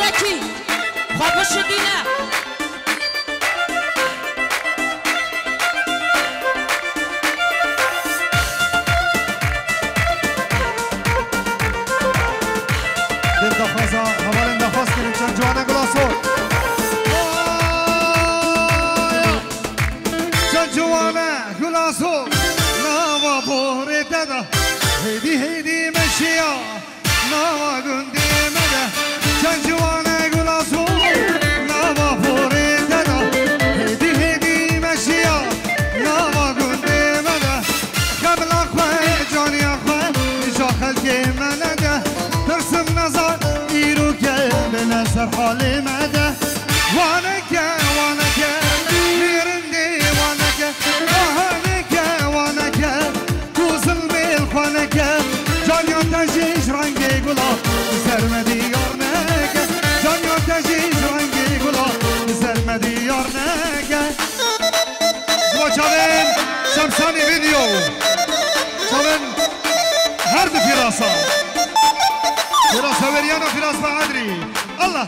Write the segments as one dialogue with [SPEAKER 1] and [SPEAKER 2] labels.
[SPEAKER 1] زکی خواب شدینه
[SPEAKER 2] دل دخوازا حوال دخواز کنیم چند جوانه گلاسو چند جوانه گلاسو نوا بوره دادا هیدی هیدی مشیا نوا گندی مده چند جوانه گلاسو نوا بوره دادا هیدی هیدی مشیا نوا گندی مده قبل اخوه جانی اخوه نجا خلقی منده ترسم نظر ایرو که به نظر حالی مده وانکه وانکه میرندی وانکه وانکه وانکه تو ظلمی الخوانکه جانیان تجیش رنگی گلا زرمدی یار نکه جانیان تجیش رنگی گلا زرمدی یار نکه زوا چاوین شمسانی ویدیو چاوین هر دو فیراسا فراس هوريان وفراس بعدري الله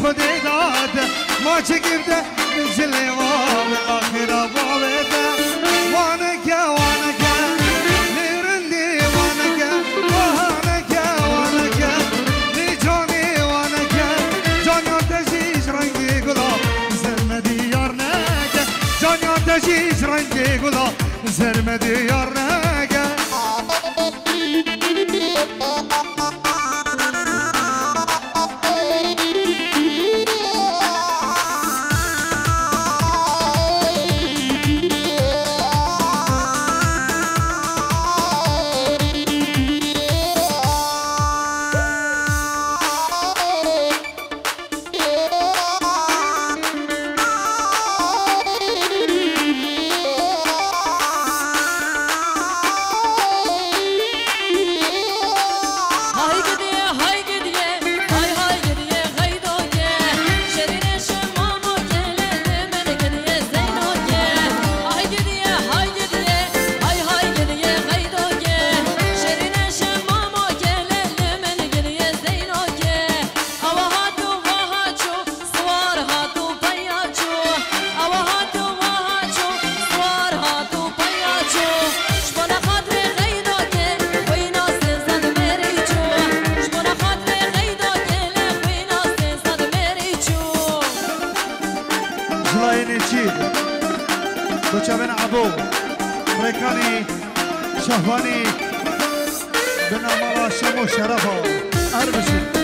[SPEAKER 2] خودی داده ما چه گفته نجلی وام آخرا باوده وانکه وانکه نیرندی وانکه وانکه وانکه نی جانی وانکه جانیان تجیش رنگی گلا زرمدی یار نگه جانیان تجیش رنگی گلا زرمدی یار نگه دوچابن عبو برکانی شهوانی به نام شم و شرف هر بشید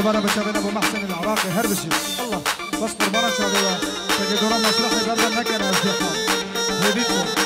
[SPEAKER 2] بنا بچابنا ابو محسن العراقي هربشي الله بس قربانا شابوا تجي دوران مسرحي برضه نكن ازدحام هديتكم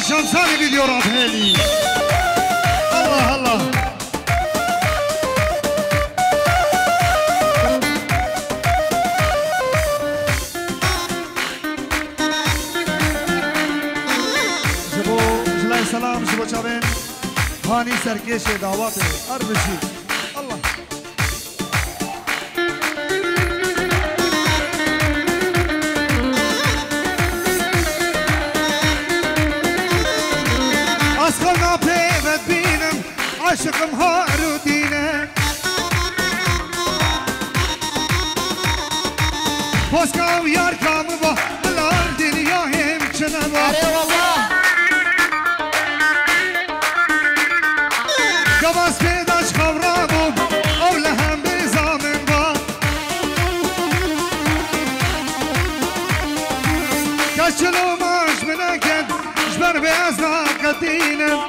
[SPEAKER 3] شمساني فيديو رابهالي الله الله
[SPEAKER 2] جبو جلال سلام جبو چاوين هاني سرکش دعوات اربشی الله
[SPEAKER 3] اسخلنا پیوت بینم عاشقم هارو دینم پاسکاو یار کامو با بلال دنیا هم چنم با
[SPEAKER 1] اره والله
[SPEAKER 3] گواز پیداش خورامو اول هم بزامن با کشلو ماش منکن جبر به از ناقدینم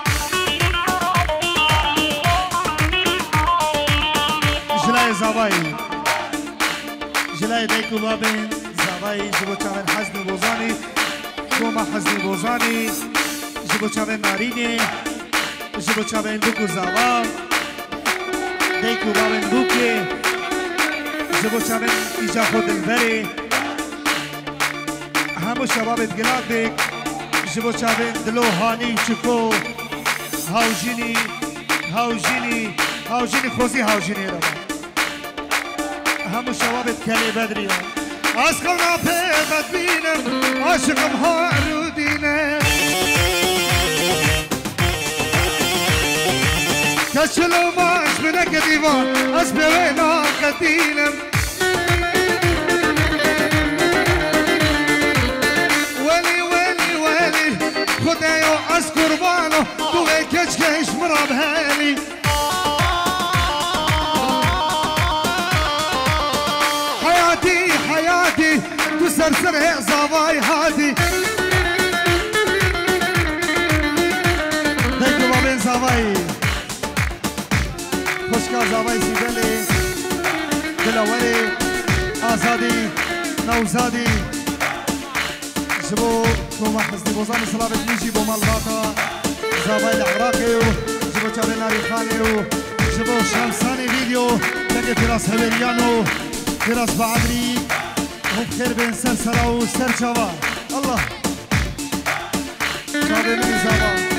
[SPEAKER 2] جلال زوایی جلال دیکو بابین زوایی جبو چاوین حزن بوزانی گوما حزن بوزانی جبو چاوین نارینی جبو چاوین دوکو زوا دیکو بابین دوکی جبو چاوین ایجا خود دلبری همو شبابت گلاد دیک جبو چاوین دلو هانی چکو هاوجینی هاوجینی هاوجینی خوزی هاوجینی رو همو شبابت کلی بدری
[SPEAKER 3] اسخلنا پیوت بینم عاشقم هارو دینم کشلو ماش منک دیوان از به ناقدینم ولی ولی ولی خدایو از قربانو تو کچکش مراب هلی حياتي حياتي تسرسر زواي هادي
[SPEAKER 2] زاوای خوشکا زاوای سیدلی دلاوری آزادی نوزادی جبو نوما حسنی بوزان سلامت میشی با مالباتا زاوای العراقی و جبو چاوی ناری خانی و جبو شمسانی ویدیو لگه تراس هوریانو تراس بعدری هم خیر بین سر سراو سر چاوا الله چاوی نمی زاوا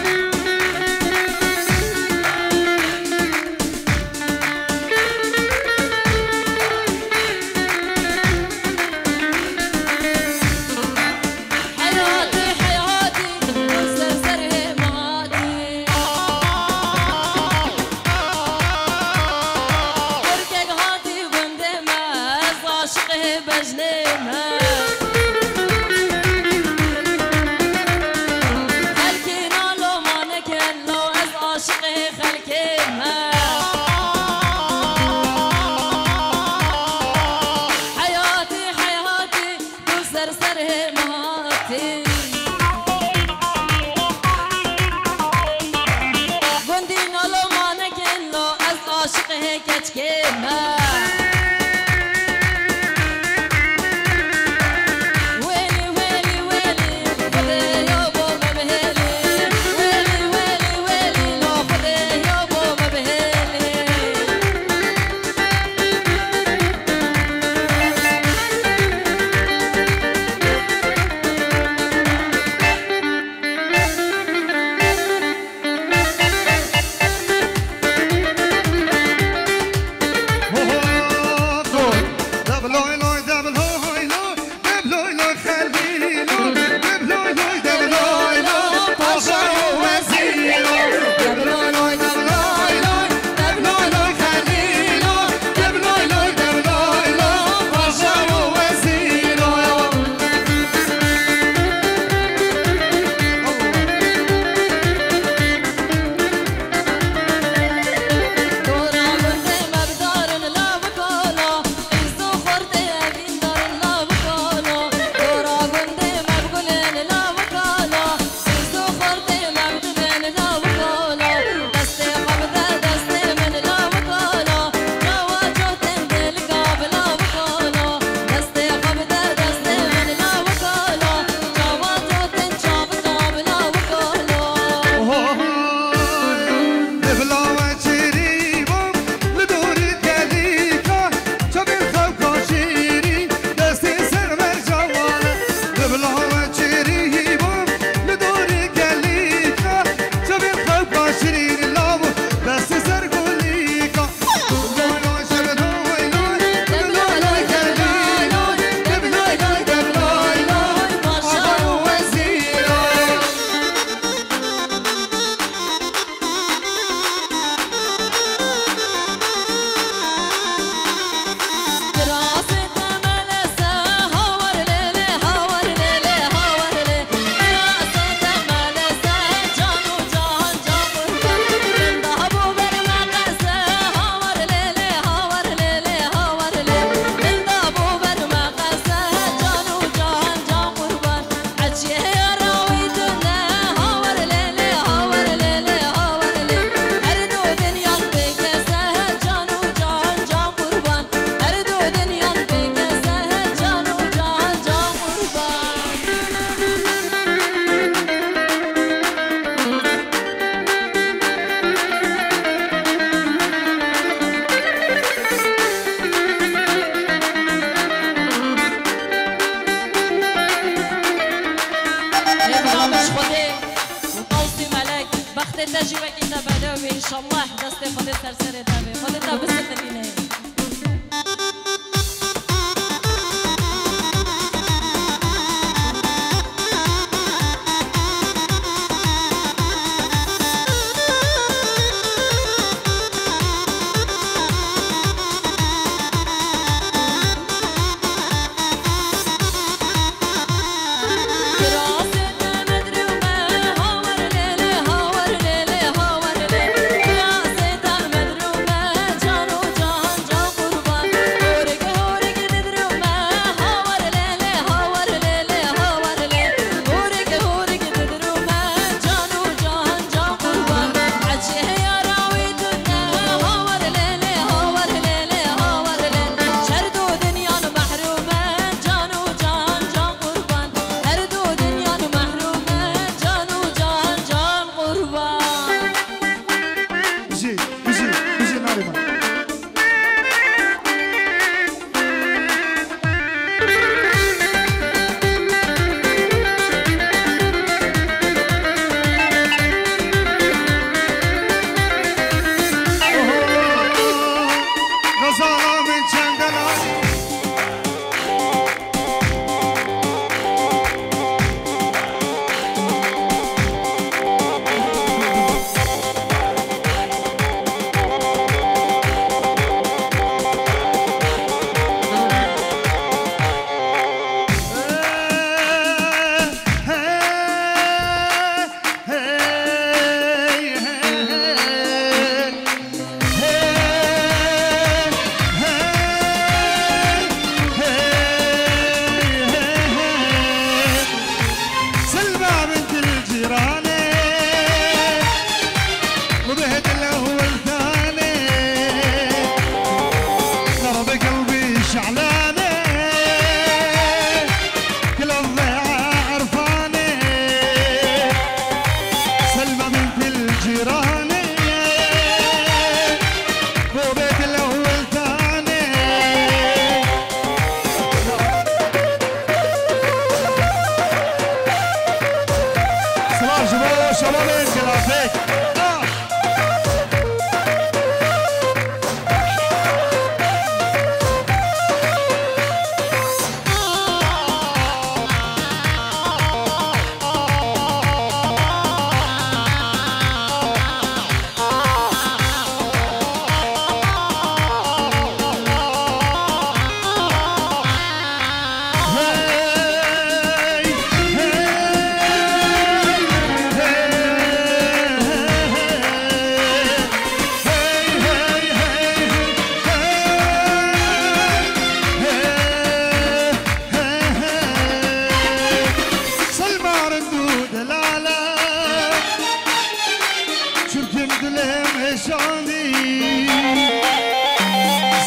[SPEAKER 3] شوني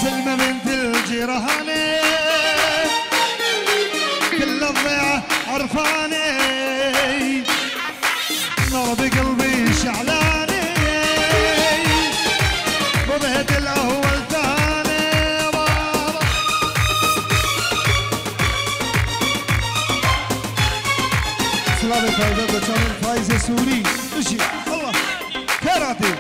[SPEAKER 3] سلمى بنت الجيراني كل الضيعة عرفاني نار بقلبي شعلاني وبهد الأول ثاني بابا سلامة فايزة بچانين فايزة سوري اشي الله كراتي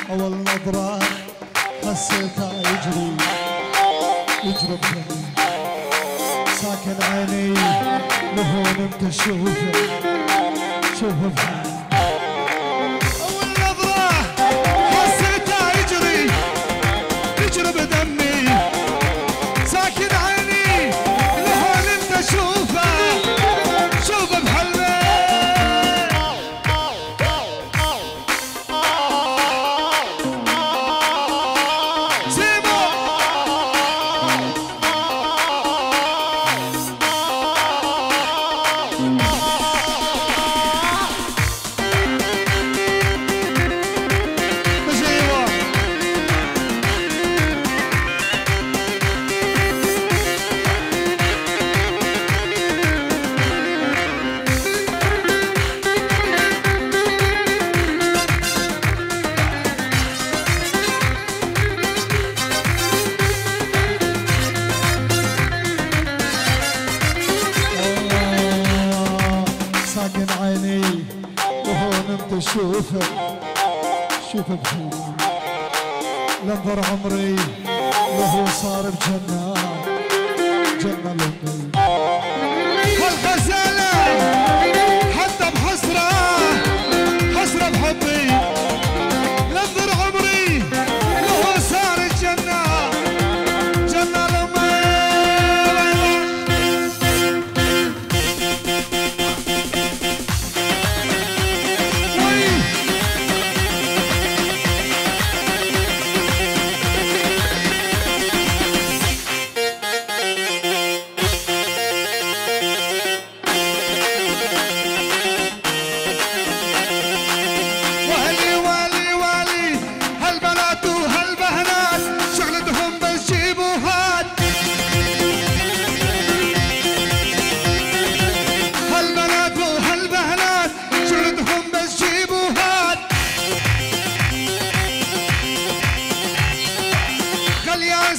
[SPEAKER 3] أول نظرة حسيتها يجري بخير ساكن عيني لهون انت شوفه بخير أول نظرة حسيتها يجري بدمي ساكن عيني لهون انت شوفه بحلمي ساكن عيني وهون انت شوفه بخير لنظر عمري وهو صار بجنة لأمي هالغزالة حتى بحسرة بحبي لنظر عمري وهو صار الجنة لأمي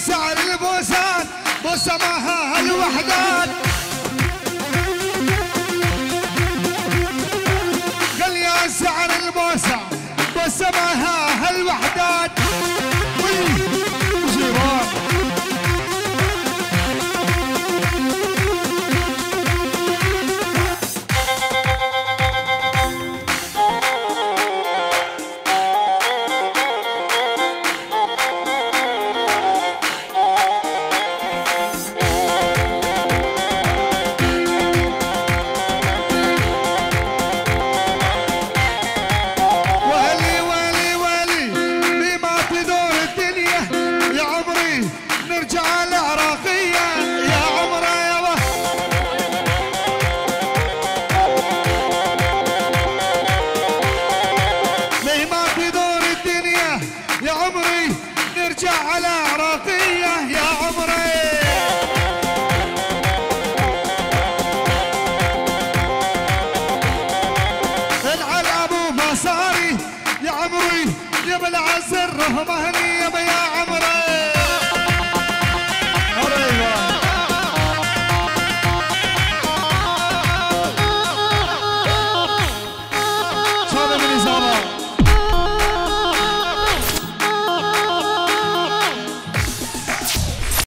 [SPEAKER 3] سعر البوسان بوسماها هالوحدات قال يا سعر البوسان بوسماها هالوحدات جيران على عراقية يا عمري العل ابو مصاري يا عمري يا بالعز الرهمه